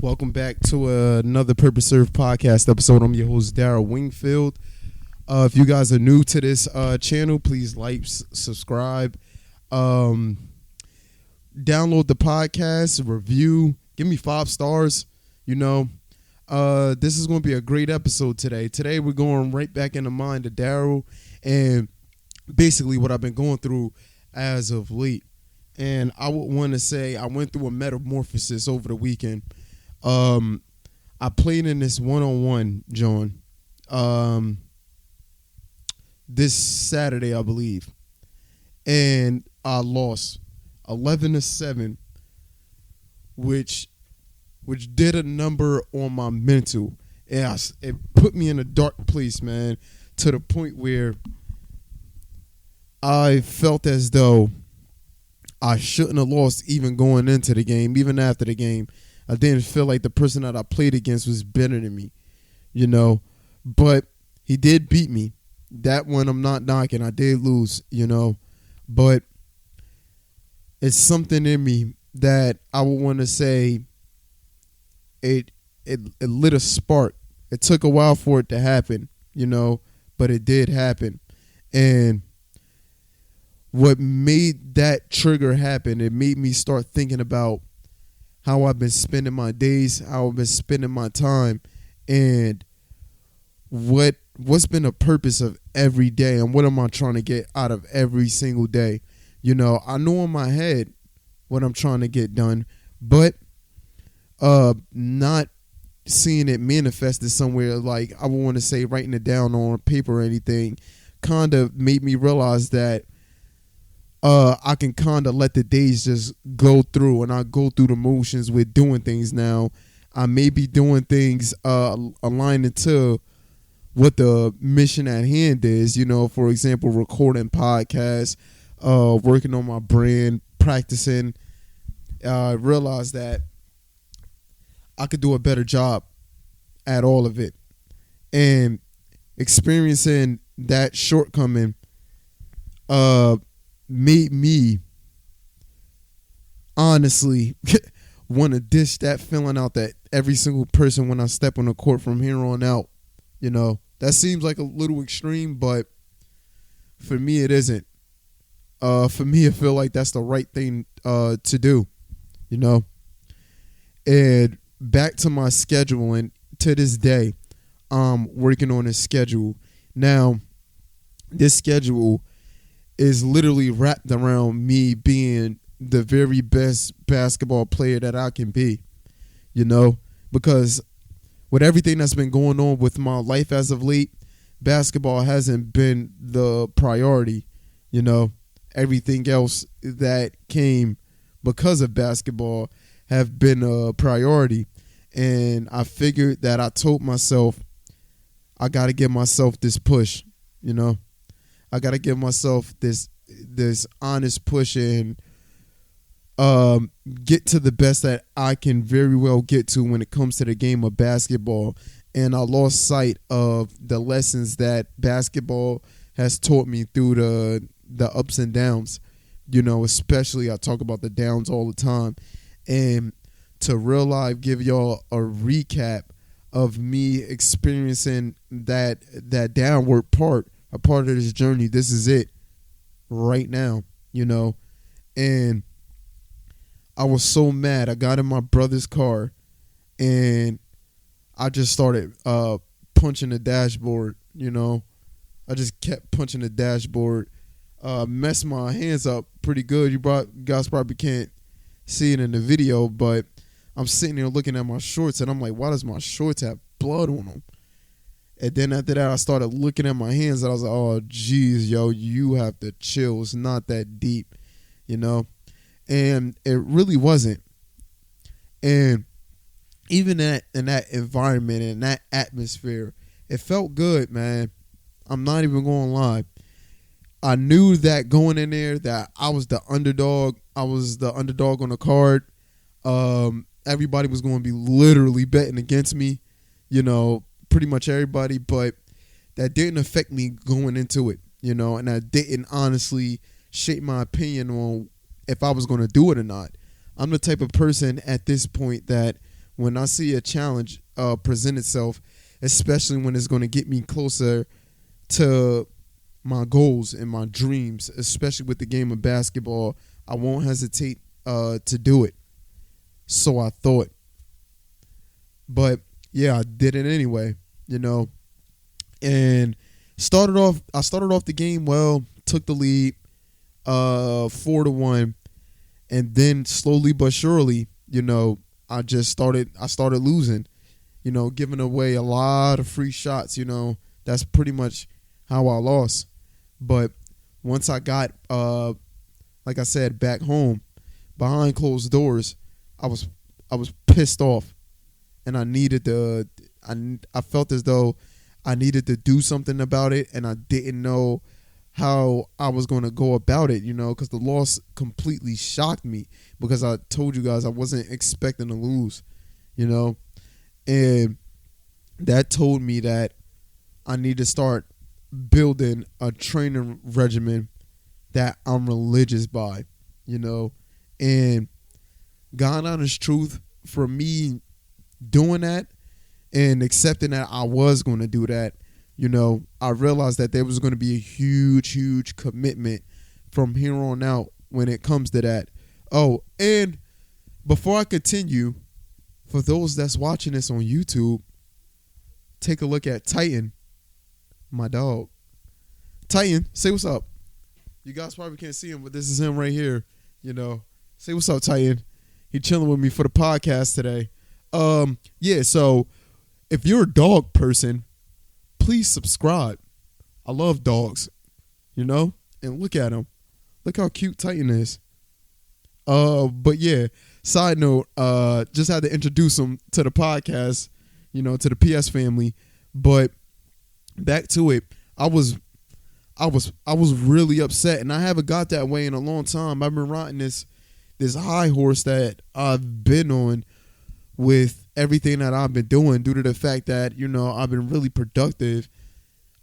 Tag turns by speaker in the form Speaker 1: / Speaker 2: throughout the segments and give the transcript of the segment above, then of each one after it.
Speaker 1: Welcome back to another Purpose Serve podcast episode. I'm your host, Daryl Wingfield. If you guys are new to this channel, please like, subscribe, download the podcast, review, give me 5 stars. This is going to be a great episode today. Today, we're going right back in the mind of Daryl and basically what I've been going through as of late. And I would want to say I went through a metamorphosis over the weekend. I played in this one-on-one, John, this Saturday, I believe, and I lost 11-7, which did a number on my mental. And it put me in a dark place, man, to the point where I felt as though I shouldn't have lost even going into the game, even after the game. I didn't feel like the person that I played against was better than me, But he did beat me. That one I'm not knocking. I did lose, But it's something in me that I would want to say it lit a spark. It took a while for it to happen, but it did happen. And what made that trigger happen, it made me start thinking about how I've been spending my days, how I've been spending my time, and what's been the purpose of every day, and what am I trying to get out of every single day. I know in my head what I'm trying to get done, but not seeing it manifested somewhere, like I would want to say writing it down on paper or anything, kind of made me realize that I can kind of let the days just go through, and I go through the motions with doing things now. I may be doing things aligning to what the mission at hand is, for example, recording podcasts, working on my brand, practicing. I realized that I could do a better job at all of it. And experiencing that shortcoming made me honestly want to dish that feeling out that every single person when I step on the court from here on out. That seems like a little extreme, but for me it isn't. For me, I feel like that's the right thing to do, And back to my schedule, and to this day, I'm working on a schedule. Now, this schedule is literally wrapped around me being the very best basketball player that I can be, because with everything that's been going on with my life as of late, basketball hasn't been the priority, Everything else that came because of basketball have been a priority. And I figured that I told myself, I got to give myself this push, I got to give myself this honest push and get to the best that I can very well get to when it comes to the game of basketball. And I lost sight of the lessons that basketball has taught me through the ups and downs, especially I talk about the downs all the time. And to real life give y'all a recap of me experiencing that downward part, a part of this journey. This is it right now, and I was so mad. I got in my brother's car and I just started punching the dashboard, I just kept punching the dashboard, messed my hands up pretty good. You guys probably can't see it in the video, but I'm sitting there looking at my shorts and I'm like, why does my shorts have blood on them? And then after that, I started looking at my hands and I was like, oh, geez, yo, you have to chill. It's not that deep, And it really wasn't. And even in that environment and that atmosphere, it felt good, man. I'm not even going to lie. I knew that going in there that I was the underdog. I was the underdog on the card. Everybody was going to be literally betting against me, pretty much everybody, but that didn't affect me going into it, and I didn't honestly shape my opinion on if I was going to do it or not. I'm the type of person at this point that when I see a challenge present itself, especially when it's going to get me closer to my goals and my dreams, especially with the game of basketball, I won't hesitate to do it. So I thought. But yeah, I did it anyway, and I started off the game well, took the lead 4-1, and then slowly but surely, I started losing, giving away a lot of free shots, that's pretty much how I lost. But once I got like I said, back home behind closed doors, I was pissed off, and I felt as though I needed to do something about it, and I didn't know how I was going to go about it, because the loss completely shocked me, because I told you guys I wasn't expecting to lose, and that told me that I need to start building a training regimen that I'm religious by, and God honest truth, for me doing that and accepting that I was going to do that, I realized that there was going to be a huge, huge commitment from here on out when it comes to that. Oh, and before I continue, for those that's watching this on YouTube, take a look at Titan, my dog. Titan, say what's up. You guys probably can't see him, but this is him right here. Say what's up, Titan. He chilling with me for the podcast today. Yeah, so if you're a dog person, please subscribe. I love dogs, and look at him. Look how cute Titan is. But yeah, side note, just had to introduce him to the podcast, to the PS family. But back to it, I was really upset, and I haven't got that way in a long time. I've been riding this high horse that I've been on with everything that I've been doing, due to the fact that, I've been really productive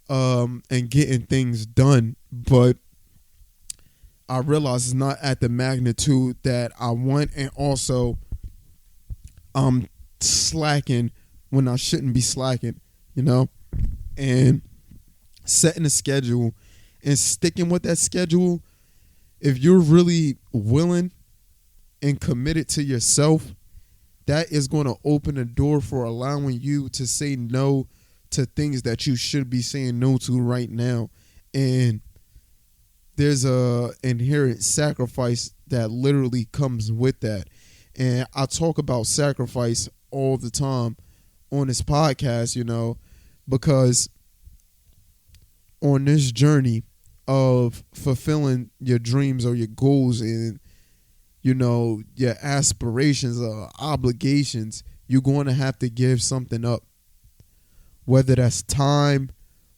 Speaker 1: and getting things done. But I realize it's not at the magnitude that I want, and also I'm slacking when I shouldn't be slacking, and setting a schedule and sticking with that schedule. If you're really willing and committed to yourself, that is going to open the door for allowing you to say no to things that you should be saying no to right now. And there's a inherent sacrifice that literally comes with that. And I talk about sacrifice all the time on this podcast, because on this journey of fulfilling your dreams or your goals and, your aspirations or obligations, you're going to have to give something up. Whether that's time,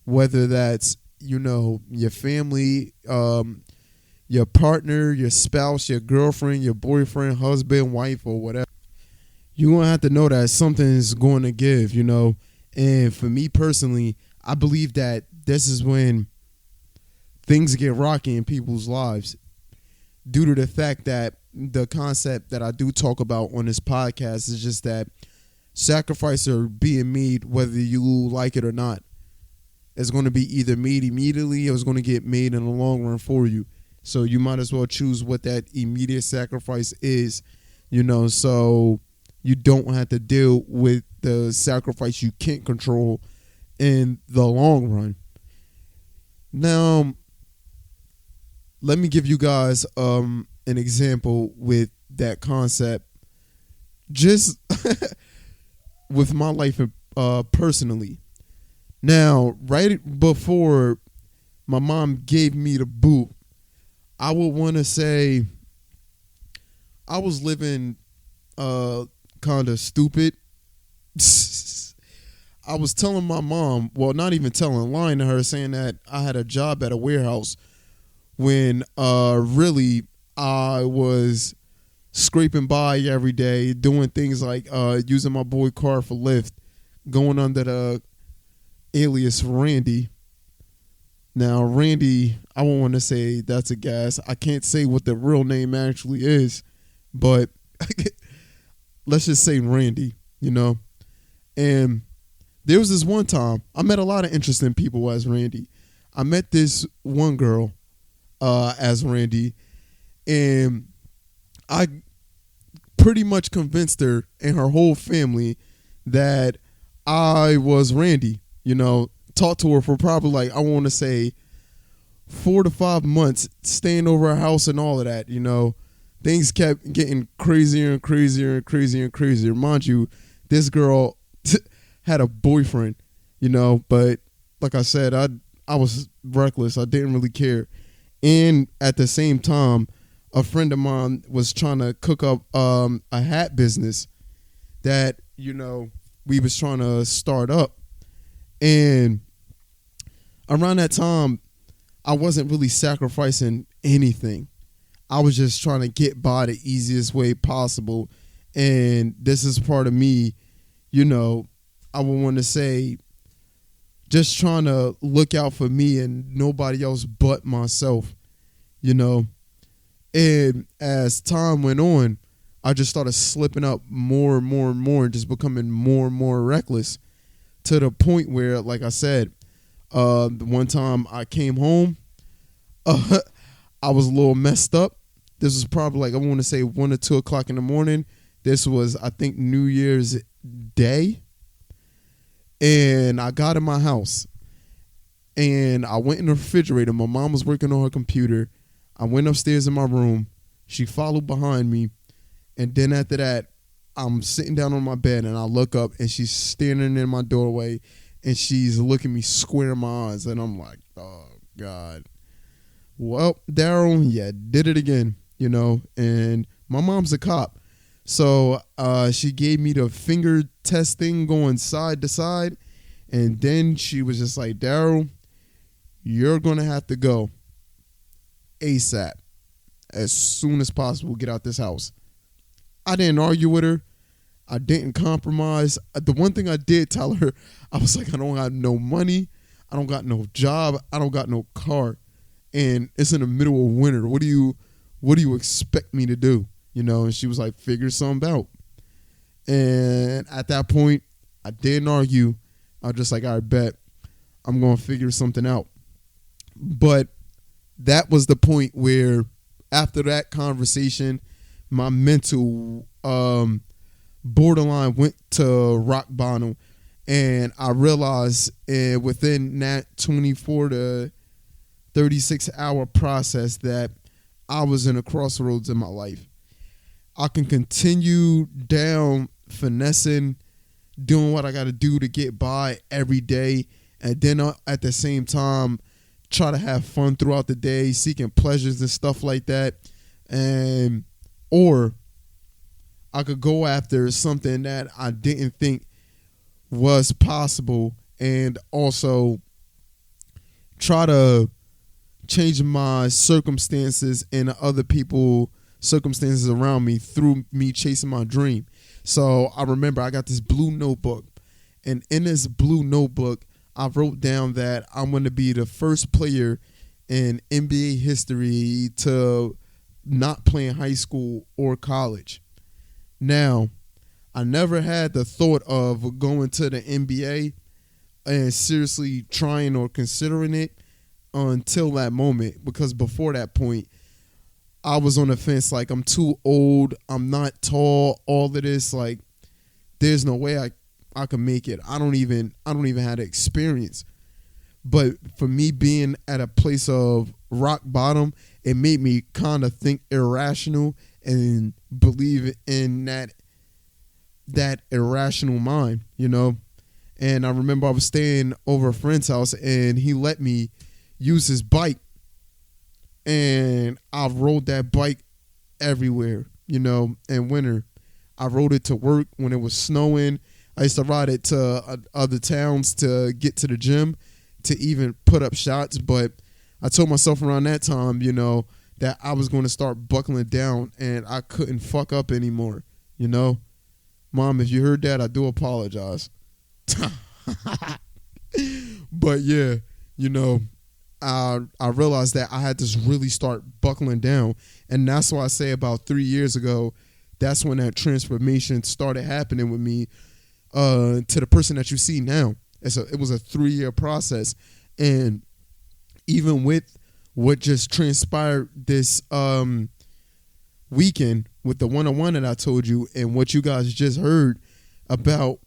Speaker 1: whether that's, your family, your partner, your spouse, your girlfriend, your boyfriend, husband, wife, or whatever. You're going to have to know that something is going to give, And for me personally, I believe that this is when things get rocky in people's lives, due to the fact that the concept that I do talk about on this podcast is just that sacrifices are being made whether you like it or not. It's going to be either made immediately or it's going to get made in the long run for you. So you might as well choose what that immediate sacrifice is, so you don't have to deal with the sacrifice you can't control in the long run. Now, let me give you guys an example with that concept, just with my life personally. Now, right before my mom gave me the boot, I would want to say I was living kind of stupid. I was telling my mom, well, not even telling, lying to her, saying that I had a job at a warehouse, when really I was scraping by every day, doing things like using my boy car for Lyft, going under the alias Randy. Now, Randy, I won't want to say that's a gas. I can't say what the real name actually is, but let's just say Randy. you know. And there was this one time I met a lot of interesting people as Randy. I met this one girl as Randy, and I pretty much convinced her and her whole family that I was Randy. You know, talked to her for probably like, I want to say 4 to 5 months, staying over her house and all of that. You know, things kept getting crazier and crazier and crazier and crazier. Mind you, this girl had a boyfriend, you know, but like I said, I was reckless. I didn't really care. And at the same time, a friend of mine was trying to cook up a hat business that, you know, we was trying to start up. And around that time, I wasn't really sacrificing anything. I was just trying to get by the easiest way possible. And this is part of me, you know, I would want to say, just trying to look out for me and nobody else but myself, you know. And as time went on, I just started slipping up more and more and more and just becoming more and more reckless, to the point where, like I said, the one time I came home, I was a little messed up. This was probably like, I want to say 1 or 2 o'clock in the morning. This was, I think, New Year's Day. And I got in my house and I went in the refrigerator. My mom was working on her computer. I went upstairs in my room. She followed behind me. And then after that, I'm sitting down on my bed and I look up and she's standing in my doorway and she's looking me square in my eyes. And I'm like, oh, God. Well, Daryl, yeah, did it again, you know. And my mom's a cop. So she gave me the finger testing going side to side. And then she was just like, Daryl, you're going to have to go ASAP, as soon as possible. Get out this house. I didn't argue with her. I didn't compromise. The one thing I did tell her, I was like, I don't have no money. I don't got no job. I don't got no car. And it's in the middle of winter. What do you expect me to do? You know, and she was like, figure something out. And at that point, I didn't argue. I was just like, I bet I'm going to figure something out. But that was the point where, after that conversation, my mental borderline went to rock bottom. And I realized within that 24 to 36 hour process that I was in a crossroads in my life. I can continue down finessing, doing what I got to do to get by every day, and then at the same time try to have fun throughout the day, seeking pleasures and stuff like that. And or I could go after something that I didn't think was possible and also try to change my circumstances and other people circumstances around me through me chasing my dream. So I remember I got this blue notebook, and in this blue notebook I wrote down that I'm going to be the first player in NBA history to not play in high school or college. Now, I never had the thought of going to the NBA and seriously trying or considering it until that moment, because before that point I was on the fence, like, I'm too old, I'm not tall, all of this, like, there's no way I can make it. I don't even have the experience. But for me being at a place of rock bottom, it made me kind of think irrational and believe in that irrational mind, you know. And I remember I was staying over a friend's house and he let me use his bike. And I rode that bike everywhere, you know, in winter. I rode it to work when it was snowing. I used to ride it to other towns to get to the gym, to even put up shots. But I told myself around that time, you know, that I was going to start buckling down and I couldn't fuck up anymore, you know. Mom, if you heard that, I do apologize. But yeah, you know, I realized that I had to really start buckling down. And that's why I say about 3 years ago, that's when that transformation started happening with me to the person that you see now. It was a 3-year process. And even with what just transpired this weekend with the one-on-one that I told you and what you guys just heard about,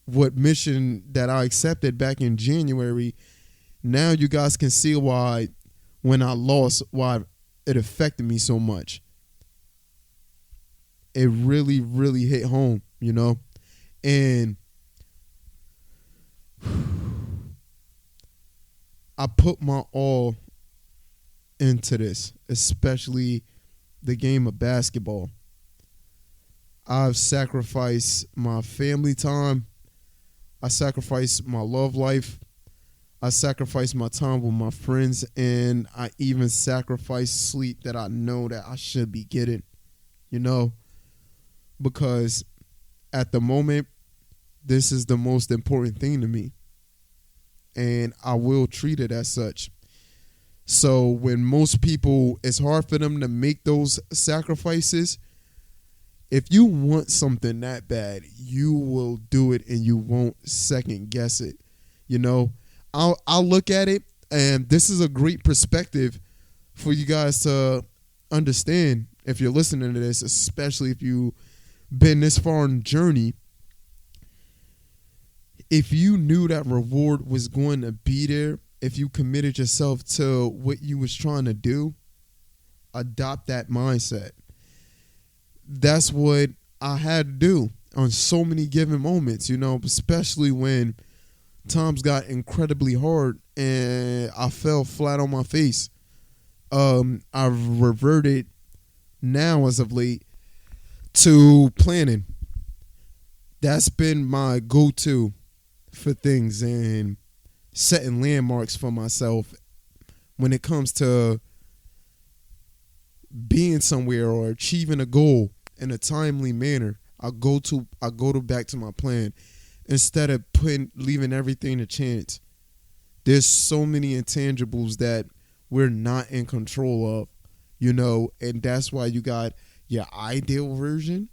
Speaker 1: what mission that I accepted back in January, now you guys can see why when I lost, why it affected me so much. It really, really hit home, and I put my all into this, especially the game of basketball. I've sacrificed my family time. I sacrificed my love life. I sacrificed my time with my friends, and I even sacrificed sleep that I know that I should be getting, because at the moment, this is the most important thing to me, and I will treat it as such. So when most people, it's hard for them to make those sacrifices. If you want something that bad, you will do it and you won't second guess it. I'll look at it, and this is a great perspective for you guys to understand if you're listening to this, especially if you've been this far in the journey. If you knew that reward was going to be there, if you committed yourself to what you was trying to do, adopt that mindset. That's what I had to do on so many given moments, especially when times got incredibly hard and I fell flat on my face. I've reverted now as of late to planning. That's been my go-to for things and setting landmarks for myself when it comes to being somewhere or achieving a goal in a timely manner. I go back to my plan instead of leaving everything to chance. There's so many intangibles that we're not in control of, and that's why you got your ideal version,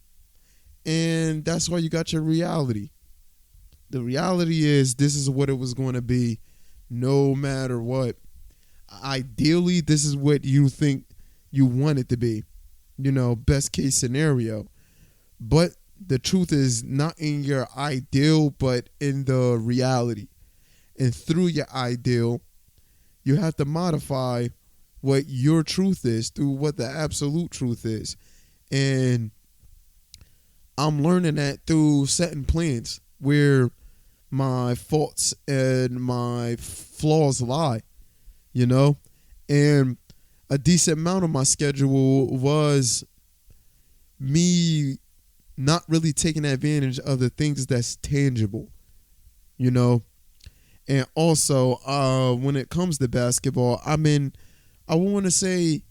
Speaker 1: and that's why you got your reality. The reality is this is what it was going to be no matter what. Ideally, this is what you think you want it to be, best case scenario. But the truth is not in your ideal, but in the reality. And through your ideal, you have to modify what your truth is through what the absolute truth is. And I'm learning that through setting plans where my faults and my flaws lie, and a decent amount of my schedule was me not really taking advantage of the things that's tangible, and also when it comes to basketball, I want to say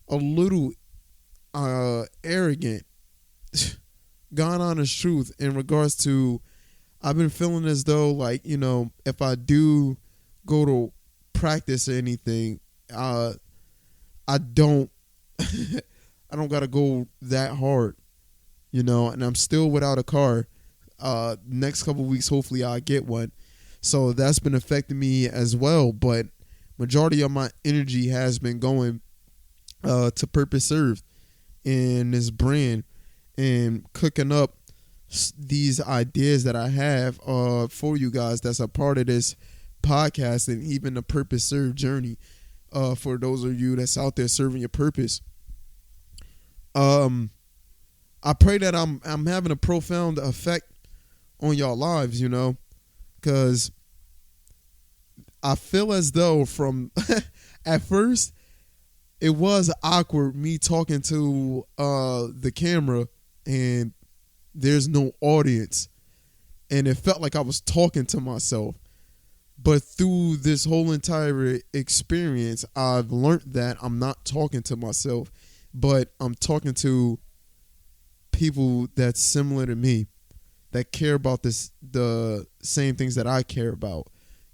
Speaker 1: a little arrogant, God honest truth in regards to I've been feeling as though if I do go to practice or anything, I don't I don't gotta go that hard, and I'm still without a car. Next couple of weeks, hopefully I'll get one. So that's been affecting me as well. But majority of my energy has been going to Purpose Served and this brand and cooking up these ideas that I have for you guys that's a part of this podcast and even the Purpose Served journey for those of you that's out there serving your purpose. I pray that I'm having a profound effect on y'all lives, because I feel as though from at first it was awkward me talking to the camera and there's no audience, and it felt like I was talking to myself. But through this whole entire experience, I've learned that I'm not talking to myself, but I'm talking to people that's similar to me, that care about the same things that I care about,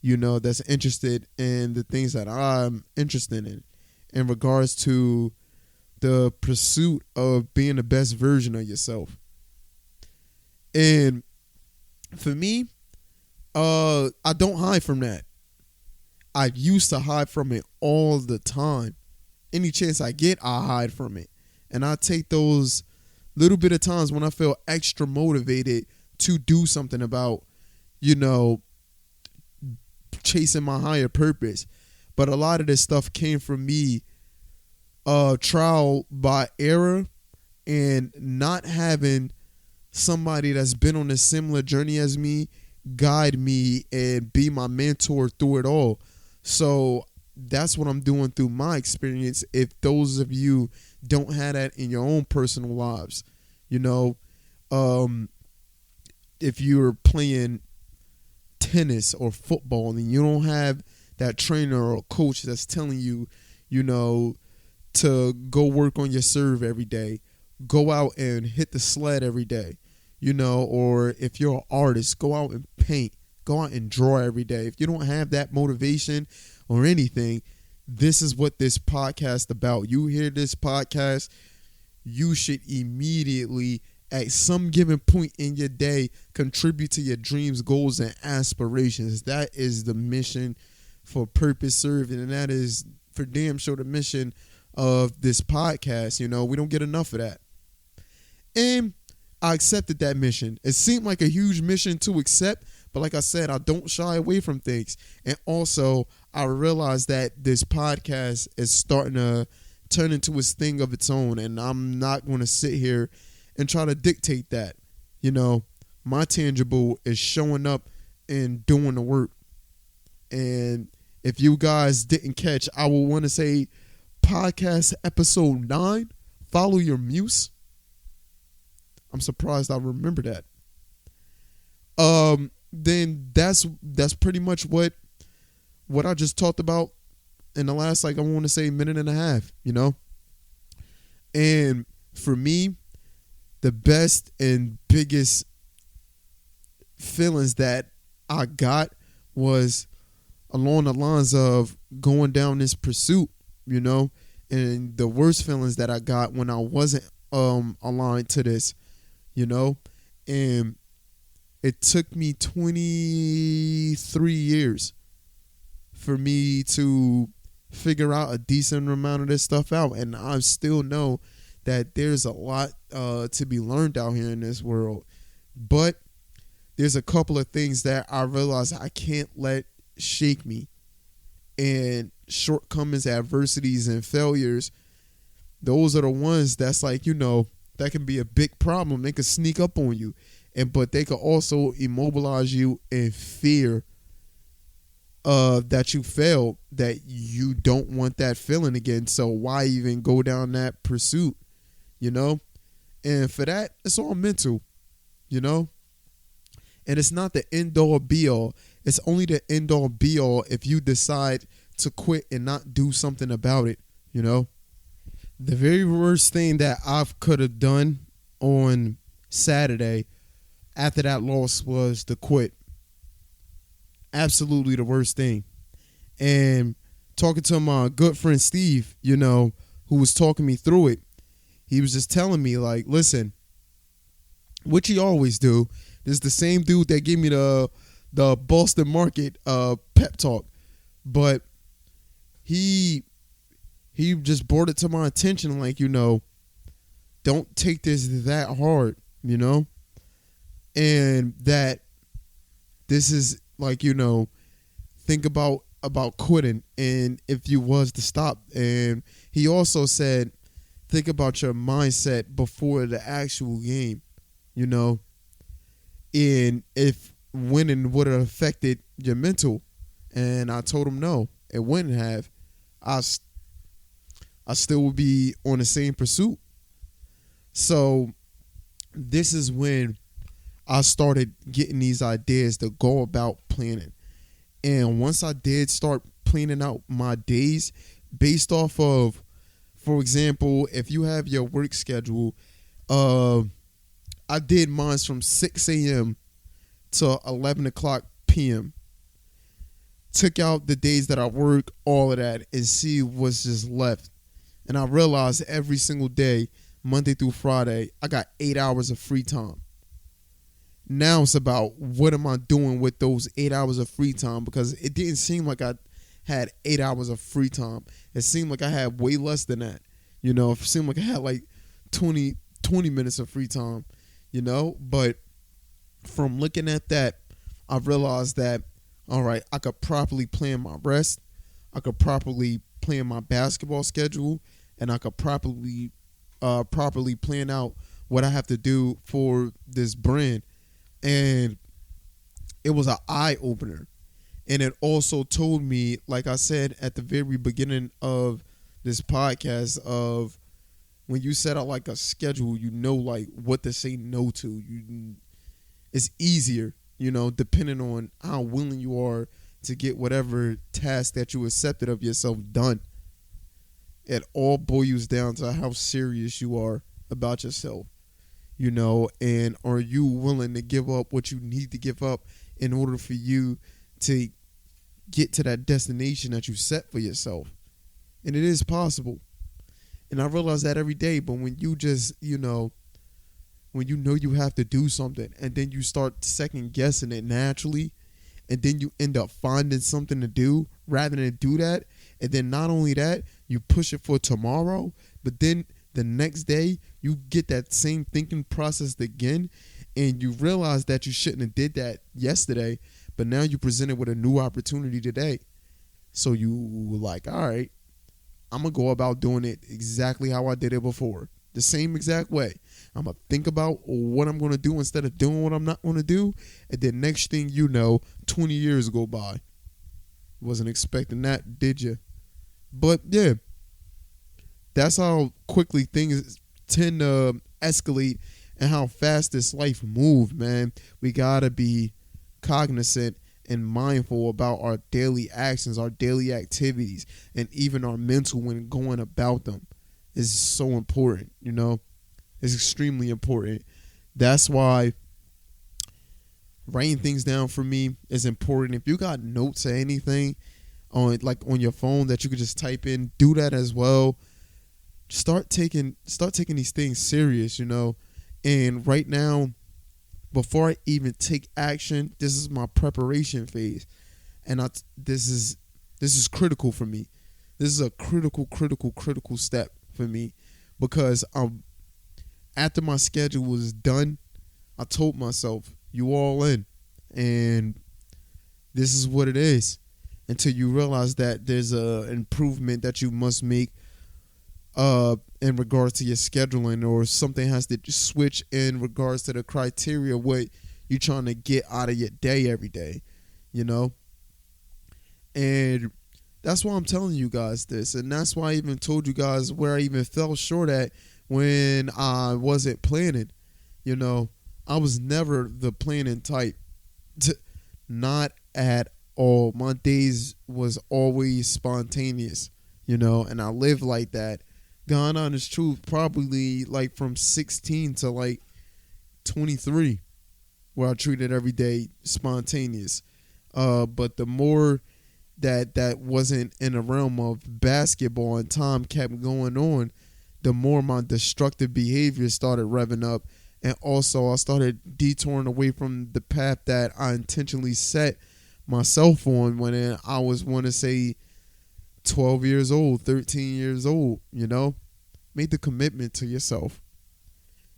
Speaker 1: that's interested in the things that I'm interested in regards to the pursuit of being the best version of yourself. And for me, I don't hide from that. I used to hide from it all the time. Any chance I get, I hide from it. And I take those little bit of times when I feel extra motivated to do something about, chasing my higher purpose. But a lot of this stuff came from me trial by error and not having somebody that's been on a similar journey as me guide me and be my mentor through it all. So that's what I'm doing through my experience. If those of you don't have that in your own personal lives, if you're playing tennis or football and you don't have that trainer or coach that's telling you, to go work on your serve every day, go out and hit the sled every day, or if you're an artist, go out and paint, go out and draw every day. If you don't have that motivation or anything, this is what this podcast about. You hear this podcast, you should immediately, at some given point in your day, contribute to your dreams, goals, and aspirations. That is the mission for Purpose Serving, and that is for damn sure the mission of this podcast. We don't get enough of that. And I accepted that mission. It seemed like a huge mission to accept, but like I said, I don't shy away from things. And also, I realized that this podcast is starting to turn into its thing of its own, and I'm not going to sit here and try to dictate that. My tangible is showing up and doing the work. And if you guys didn't catch, I will want to say podcast episode 9, Follow Your Muse. I'm surprised I remember that. Then that's pretty much what I just talked about in the last, I want to say, minute and a half, And for me, the best and biggest feelings that I got was along the lines of going down this pursuit, and the worst feelings that I got when I wasn't aligned to this, and it took me 23 years for me to figure out a decent amount of this stuff out, and I still know that there's a lot to be learned out here in this world. But there's a couple of things that I realize I can't let shake me. And shortcomings, adversities, and failures, those are the ones that's that can be a big problem. They could sneak up on you. But they could also immobilize you in fear that you failed, that you don't want that feeling again. So why even go down that pursuit? And for that, it's all mental, and it's not the end all be all. It's only the end all be all if you decide to quit and not do something about it. The very worst thing that I could have done on Saturday after that loss was to quit. Absolutely the worst thing. And talking to my good friend Steve, who was talking me through it, he was just telling me, listen, what you always do, this is the same dude that gave me the Boston Market pep talk, but he just brought it to my attention, don't take this that hard, and that this is think about quitting, and if you was to stop. And he also said, think about your mindset before the actual game, and if winning would have affected your mental. And I told him no, it wouldn't have. I still would be on the same pursuit. So this is when I started getting these ideas to go about planning. And once I did start planning out my days based off of, for example, if you have your work schedule, I did mine from 6 a.m. to 11 o'clock p.m. Took out the days that I work, all of that, and see what's just left. And I realized every single day, Monday through Friday, I got 8 hours of free time. Now it's about what am I doing with those 8 hours of free time, because it didn't seem like I had 8 hours of free time. It seemed like I had way less than that. It seemed like I had like 20 minutes of free time, But from looking at that, I realized that, all right, I could properly plan my rest. I could properly plan my basketball schedule, and I could properly plan out what I have to do for this brand. And it was an eye opener. And it also told me, like I said at the very beginning of this podcast, of when you set out like a schedule, like what to say no to. It's easier, depending on how willing you are to get whatever task that you accepted of yourself done. It all boils down to how serious you are about yourself, and are you willing to give up what you need to give up in order for you to get to that destination that you set for yourself. And it is possible. And I realize that every day. But when you just, when you have to do something and then you start second guessing it naturally, and then you end up finding something to do rather than do that. And then not only that, you push it for tomorrow, but then the next day you get that same thinking process again, and you realize that you shouldn't have did that yesterday, but now you presented with a new opportunity today. So you like, all right, I'm going to go about doing it exactly how I did it before. The same exact way. I'm going to think about what I'm going to do instead of doing what I'm not going to do. And then next thing you know, 20 years go by. Wasn't expecting that, did you? But yeah, that's how quickly things tend to escalate and how fast this life moves, man. We got to be cognizant and mindful about our daily actions, our daily activities, and even our mental when going about them is so important, It's extremely important. That's why writing things down for me is important. If you got notes or anything on your phone that you could just type in, do that as well. Start taking these things serious, And right now, before I even take action, this is my preparation phase, and this is critical for me. This is a critical step for me, because after my schedule was done, I told myself, you all in, and this is what it is, until you realize that there's a improvement that you must make in regards to your scheduling, or something has to switch in regards to the criteria what you're trying to get out of your day every day, And that's why I'm telling you guys this, and that's why I even told you guys where I even fell short at when I wasn't planning. I was never the planning type. Not at all. My days was always spontaneous, and I lived like that. God honest truth, probably like from 16 to like 23, where I treated every day spontaneous. But the more that wasn't in the realm of basketball and time kept going on, the more my destructive behavior started revving up. And also I started detouring away from the path that I intentionally set myself on when I was, want to say, 12 years old, 13 years old, Make the commitment to yourself.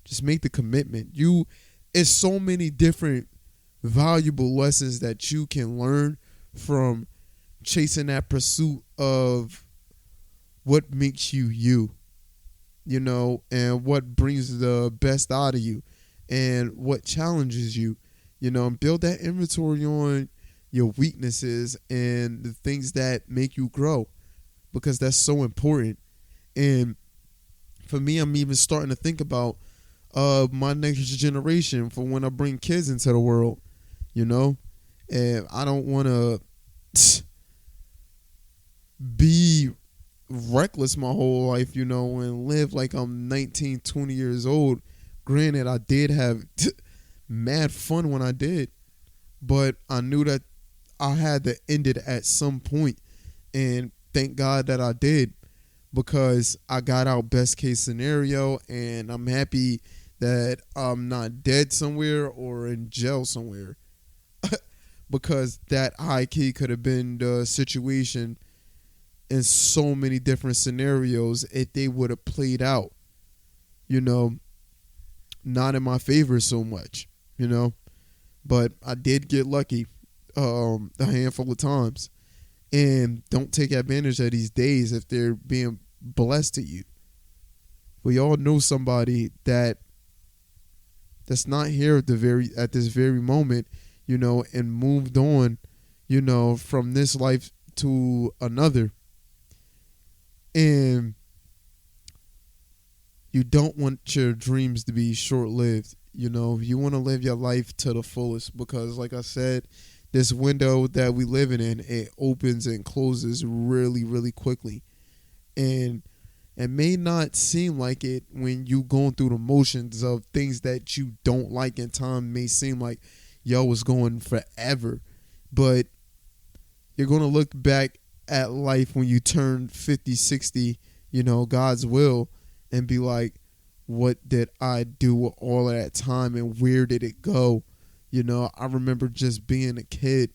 Speaker 1: Just make the commitment. It's so many different valuable lessons that you can learn from chasing that pursuit of what makes you, and what brings the best out of you and what challenges you, and build that inventory on your weaknesses and the things that make you grow, because that's so important. And for me, I'm even starting to think about my next generation for when I bring kids into the world, and I don't want to be reckless my whole life, and live like I'm 19, 20 years old. Granted, I did have mad fun when I did, but I knew that I had to end it at some point, and thank God that I did. because I got out best case scenario, and I'm happy that I'm not dead somewhere or in jail somewhere. Because that high key could have been the situation in so many different scenarios if they would have played out, you know, not in my favor so much, you know. But I did get lucky a handful of times. And don't take advantage of these days if they're being blessed to you. We all know somebody that's not here at this very moment, you know, and moved on, you know, from this life to another. And you don't want your dreams to be short-lived. You know, you want to live your life to the fullest because, like I said, this window that we living in, it opens and closes really, really quickly. And it may not seem like it when you going through the motions of things that you don't like in time. May seem like, yo, it's going forever. But you're going to look back at life when you turn 50, 60, you know, God's will, and be like, what did I do with all of that time and where did it go? You know, I remember just being a kid.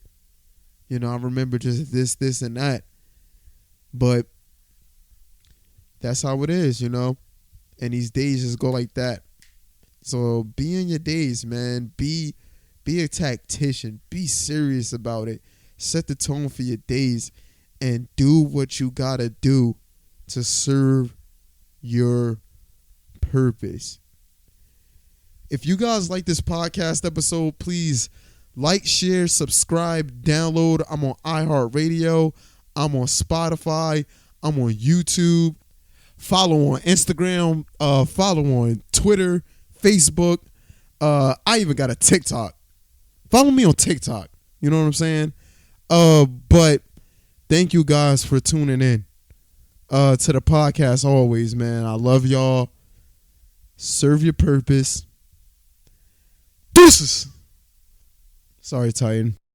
Speaker 1: You know, I remember just this, and that. But that's how it is, you know. And these days just go like that. So be in your days, man. Be a tactician. Be serious about it. Set the tone for your days and do what you gotta do to serve your purpose. If you guys like this podcast episode, please like, share, subscribe, download. I'm on iHeartRadio. I'm on Spotify. I'm on YouTube. Follow on Instagram. Follow on Twitter, Facebook. I even got a TikTok. Follow me on TikTok. You know what I'm saying? But thank you guys for tuning in to the podcast always, man. I love y'all. Serve your purpose. Deuces. Sorry, Titan.